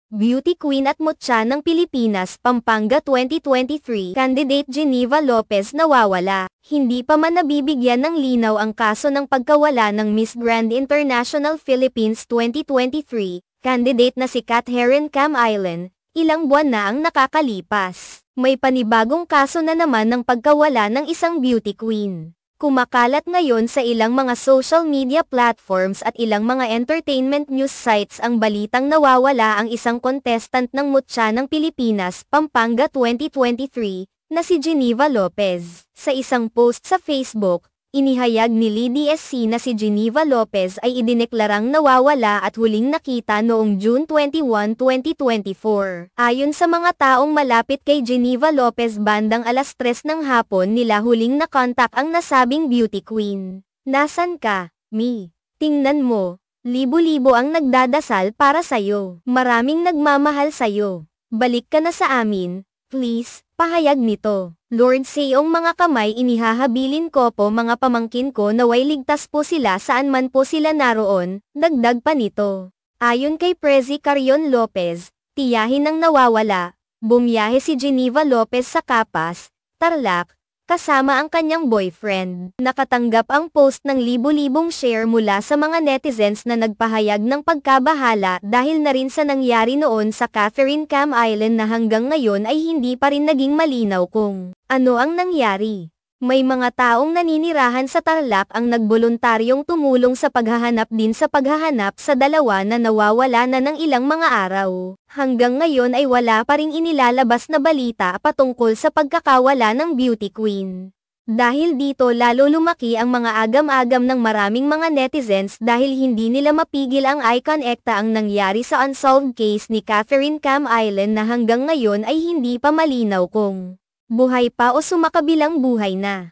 Beauty Queen at Mutya ng Pilipinas, Pampanga 2023, Candidate Geneva Lopez nawawala. Hindi pa man nabibigyan ng linaw ang kaso ng pagkawala ng Miss Grand International Philippines 2023, candidate na si Catherine Cam Island, ilang buwan na ang nakakalipas. May panibagong kaso na naman ng pagkawala ng isang beauty queen. Kumakalat ngayon sa ilang mga social media platforms at ilang mga entertainment news sites ang balitang nawawala ang isang contestant ng Mutya ng Pilipinas, Pampanga 2023, na si Geneva Lopez. Sa isang post sa Facebook, inihayag ni LDSC na si Geneva Lopez ay idineklarang nawawala at huling nakita noong June 21, 2024. Ayon sa mga taong malapit kay Geneva Lopez, bandang 3:00 ng hapon nila huling nakontak ang nasabing beauty queen. "Nasan ka, Mi? Tingnan mo, libo-libo ang nagdadasal para sayo. Maraming nagmamahal sayo. Balik ka na sa amin, please." Pahayag nito. "Lord, sa iyong mga kamay inihahabilin ko po mga pamangkin ko naway ligtas po sila saan man po sila naroon," dagdag pa nito. Ayon kay Prezi Carion Lopez, tiyahin ng nawawala, bumiyahe si Geneva Lopez sa Capas, Tarlac, kasama ang kanyang boyfriend. Nakatanggap ang post ng libo-libong share mula sa mga netizens na nagpahayag ng pagkabahala dahil na rin sa nangyari noon sa Catherine Cam Island na hanggang ngayon ay hindi pa rin naging malinaw kung ano ang nangyari. May mga taong naninirahan sa Tarlac ang nagboluntaryong tumulong sa paghahanap din sa paghahanap sa dalawa na nawawala na ng ilang mga araw. Hanggang ngayon ay wala pa ring inilalabas na balita patungkol sa pagkakawala ng beauty queen. Dahil dito lalo lumaki ang mga agam-agam ng maraming mga netizens dahil hindi nila mapigil ang icon ekta ang nangyari sa unsolved case ni Catherine Cam Island na hanggang ngayon ay hindi pa malinaw kung buhay pa o sumakabilang buhay na.